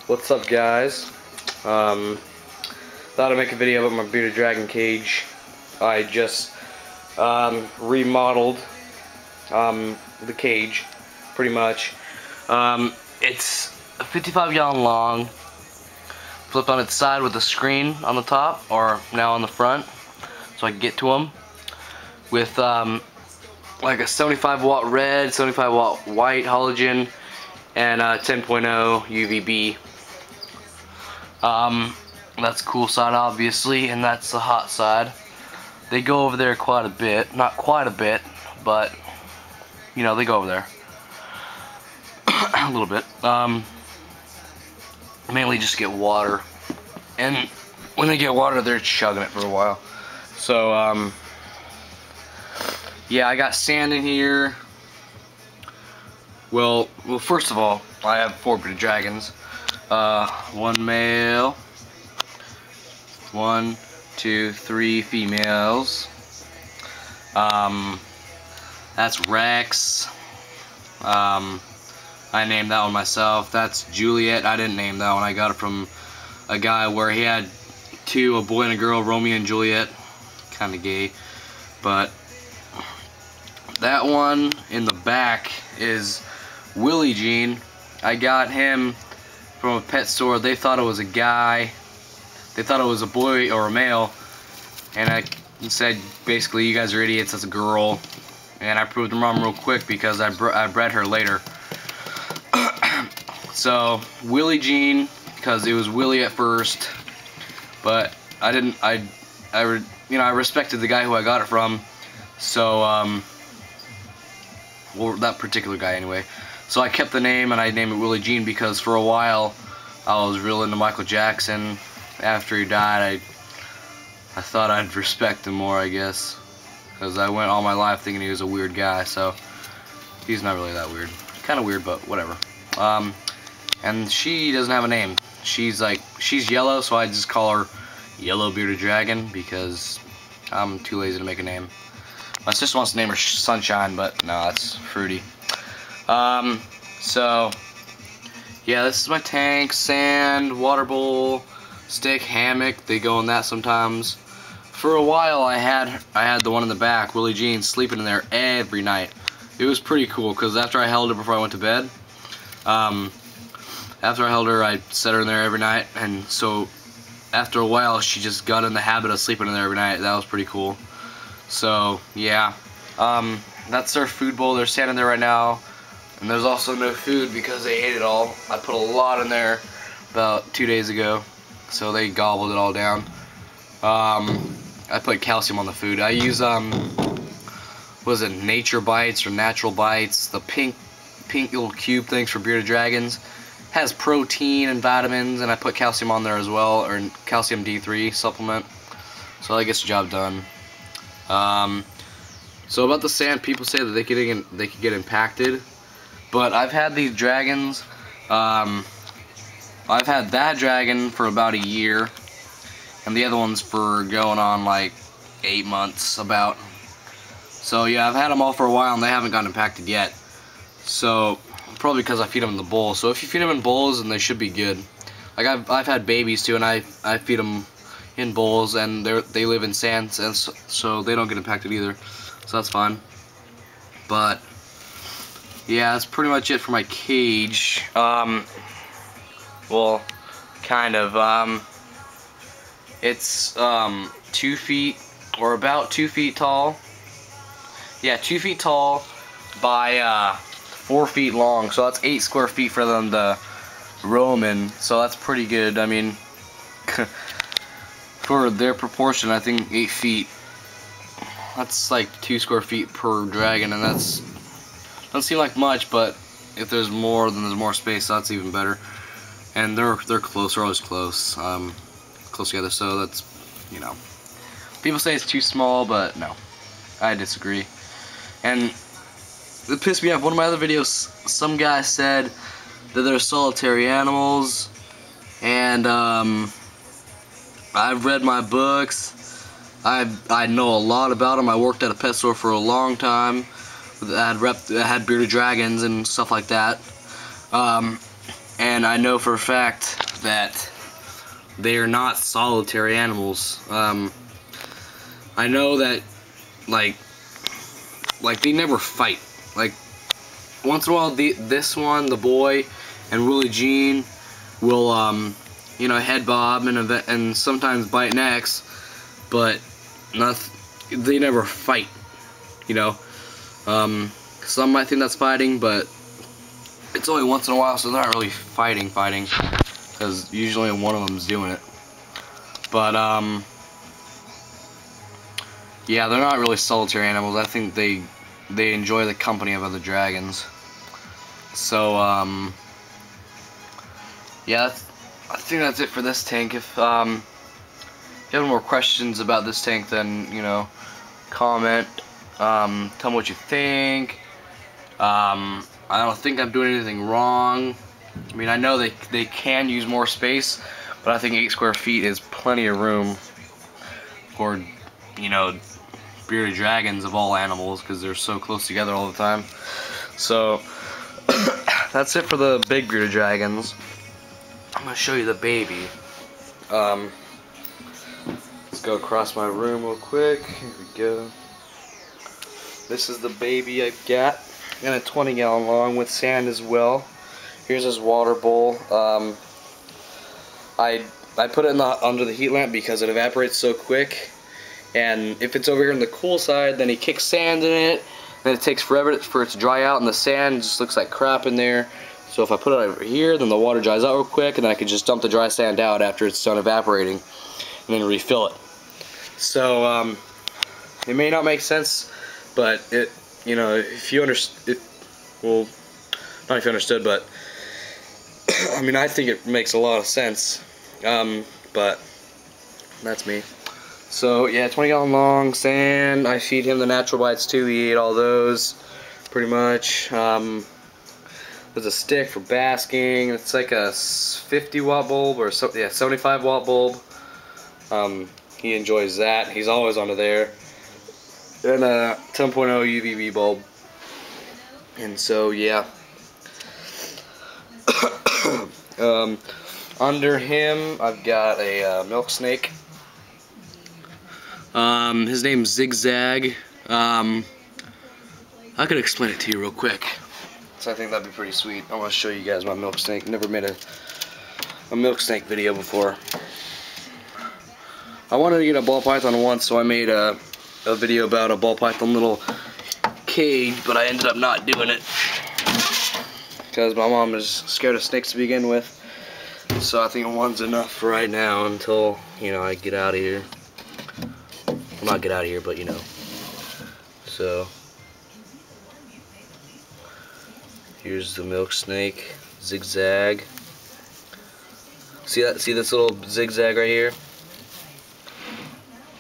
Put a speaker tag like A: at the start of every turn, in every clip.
A: What's up, guys? Thought I'd make a video about my bearded dragon cage. I just remodeled the cage, pretty much. It's 55 gallon long, flipped on its side with a screen on the top, or now on the front, so I can get to them. With like a 75 watt red, 75 watt white halogen, and 10.0 UVB. That's the cool side, obviously, and that's the hot side. They go over there quite a bit, not quite a bit, but you know, they go over there a little bit. Mainly just get water, and when they get water, they're chugging it for a while. So yeah, I got sand in here. Well, first of all, I have 4 bearded dragons. 1 male, 1, 2, 3 females. That's Rex. I named that one myself. That's Juliet. I didn't name that one. I got it from a guy where he had 2, a boy and a girl, Romeo and Juliet. Kind of gay, but that one in the back is Willie Jean. I got him from a pet store. They thought it was a guy. They thought it was a boy or a male, and I said, basically, you guys are idiots, that's a girl. And I proved them wrong real quick because I bred her later. So Willie Jean, because it was Willie at first, but I respected the guy who I got it from. So well, that particular guy anyway. So I kept the name and I named it Willie Jean because for a while I was real into Michael Jackson. After he died, I thought I'd respect him more, I guess, because I went all my life thinking he was a weird guy. So he's not really that weird. Kind of weird, but whatever. And she doesn't have a name. She's yellow, so I just call her Yellow Bearded Dragon because I'm too lazy to make a name. My sister wants to name her Sunshine, but no, that's fruity. So yeah, this is my tank, sand, water bowl, stick, hammock. They go in that sometimes. For a while, I had the one in the back, Willie Jean, sleeping in there every night. It was pretty cool because after I held her before I went to bed, after I held her, I set her in there every night, and so after a while, she just got in the habit of sleeping in there every night. That was pretty cool. So yeah, that's their food bowl. They're standing there right now, and there's also no food because they ate it all. I put a lot in there about 2 days ago, so they gobbled it all down. I put calcium on the food. I use what is it, Nature Bites or Natural Bites, the pink little cube things for bearded dragons. Has protein and vitamins, and I put calcium on there as well, or calcium D3 supplement, so that gets the job done. So about the sand, people say that they could get impacted, but I've had these dragons. I've had that dragon for about a year, and the other ones for going on like 8 months about. So yeah, I've had them all for a while, and they haven't gotten impacted yet. So probably because I feed them in the bowl. So if you feed them in bowls, then they should be good. Like I've had babies too, and I feed them in bowls, and they live in sand, and so they don't get impacted either. So that's fine. But yeah, that's pretty much it for my cage. Well, kind of. It's 2 feet, or about 2 feet tall. Yeah, 2 feet tall by 4 feet long, so that's 8 square feet for them to roam in, so that's pretty good. I mean, for their proportion, I think 8 feet, that's like 2 square feet per dragon, and that's doesn't seem like much, but if there's more, then there's more space, so that's even better. And they're close, they're always close, close together, so that's, you know, people say it's too small, but no, I disagree. And it pissed me off. One of my other videos, some guy said that they're solitary animals, and I've read my books. I know a lot about them. I worked at a pet store for a long time that had bearded dragons and stuff like that. And I know for a fact that they are not solitary animals. I know that like they never fight. Like once in a while, this one, the boy, and Willie Jean will you know, head bob and sometimes bite necks, but they never fight. You know, some might think that's fighting, but it's only once in a while, so they're not really fighting, because usually one of them's doing it. But yeah, they're not really solitary animals. I think they enjoy the company of other dragons. So yeah, I think that's it for this tank. If you have any more questions about this tank, then, you know, comment. Tell me what you think. I don't think I'm doing anything wrong. I mean, I know they can use more space, but I think 8 square feet is plenty of room for, you know, bearded dragons of all animals, because they're so close together all the time. So that's it for the big bearded dragons. I'm gonna show you the baby. Let's go across my room real quick. Here we go. This is the baby I've got, and a 20-gallon long with sand as well. Here's his water bowl. I put it under the heat lamp because it evaporates so quick. And if it's over here on the cool side, then he kicks sand in it. Then it takes forever for it to dry out, and the sand just looks like crap in there. So if I put it over here, then the water dries out real quick, and then I can just dump the dry sand out after it's done evaporating, and then refill it. So it may not make sense, but it, you know, if you understand, well, not if you understood, but I mean, I think it makes a lot of sense. But that's me. So yeah, 20-gallon long, sand. I feed him the natural bites too. He ate all those, pretty much. There's a stick for basking. It's like a 50-watt bulb, or so, yeah, 75-watt bulb. He enjoys that. He's always under there. And a 10.0 UVB bulb. And so yeah. Under him, I've got a milk snake. His name's Zigzag. I could explain it to you real quick. So I think that'd be pretty sweet. I want to show you guys my milk snake. Never made a milk snake video before. I wanted to get a ball python once, so I made a video about a ball python little cage, but I ended up not doing it because my mom is scared of snakes to begin with. So I think one's enough for right now until, you know, I get out of here. Well, not get out of here, but you know. So here's the milk snake, Zigzag. See that? See this little zigzag right here?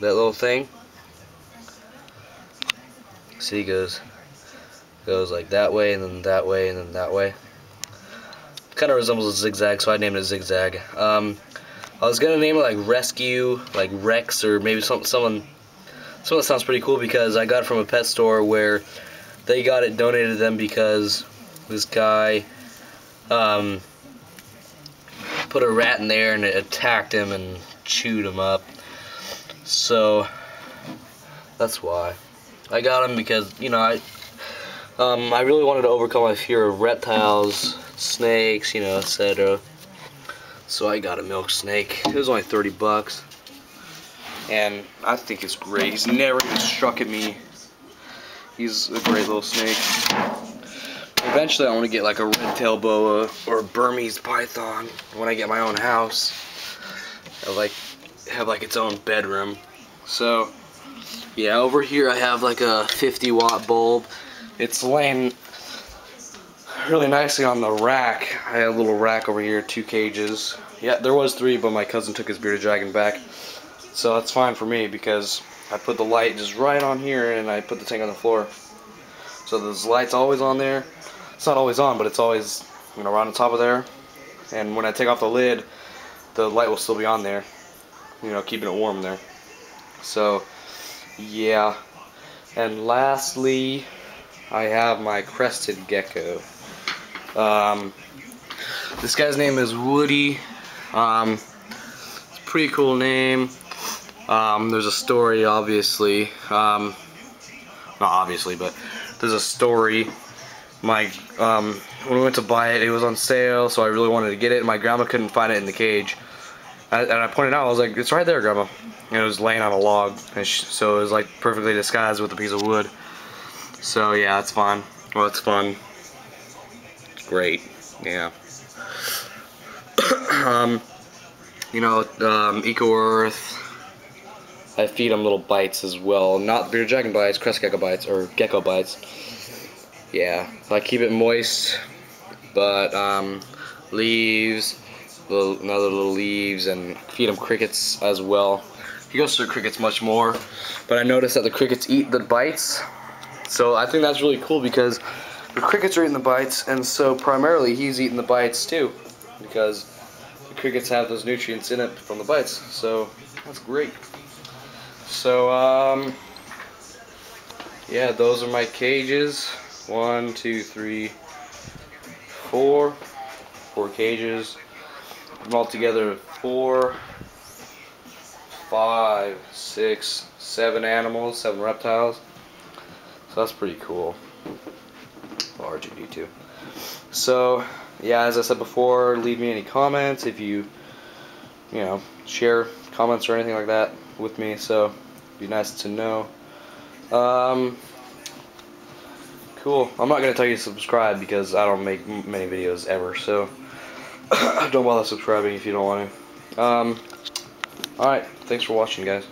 A: That little thing? See, it goes like that way, and then that way, and then that way. Kind of resembles a zigzag, so I named it Zigzag. I was gonna name it like Rescue, like Rex, or maybe someone that sounds pretty cool, because I got it from a pet store where they got it donated to them because this guy put a rat in there and it attacked him and chewed him up. So that's why I got him, because, you know, I really wanted to overcome my fear of reptiles, snakes, you know, etc. So I got a milk snake. It was only 30 bucks. And I think it's great. He's never even struck at me. He's a great little snake. Eventually I want to get like a red-tailed boa or a Burmese python when I get my own house. Have like its own bedroom. So yeah, over here I have like a 50-watt bulb. It's laying really nicely on the rack. I had a little rack over here, 2 cages. Yeah, there was 3, but my cousin took his bearded dragon back. So that's fine for me, because I put the light just right on here and I put the tank on the floor. So this light's always on there. It's not always on, but it's always, you know, right on top of there. And when I take off the lid, the light will still be on there, you know, keeping it warm there. So yeah. And lastly, I have my crested gecko. This guy's name is Woody. It's a pretty cool name. There's a story, obviously. Not obviously, but there's a story. When we went to buy it, it was on sale, so I really wanted to get it, and my grandma couldn't find it in the cage. And I pointed out, I was like, it's right there, Grandma. And it was laying on a log, and so it was like perfectly disguised with a piece of wood. So yeah, it's fun. Well, it's fun. It's great. Yeah. Eco Earth. I feed them little bites as well. Not bearded dragon bites, crest gecko bites, or gecko bites. Yeah, I keep it moist, but leaves, another little leaves, and feed them crickets as well. He goes through crickets much more, but I noticed that the crickets eat the bites, so I think that's really cool because the crickets are eating the bites, and so primarily he's eating the bites too, because the crickets have those nutrients in it from the bites, so that's great. So yeah, those are my cages. 1, 2, 3, 4 cages. Altogether 4, 5, 6, 7 animals, 7 reptiles. So that's pretty cool. RGB2. So yeah, as I said before, leave me any comments if you share comments or anything like that with me. So it'd be nice to know. Cool. I'm not gonna tell you to subscribe because I don't make many videos ever. So don't bother subscribing if you don't want to. Alright, thanks for watching, guys.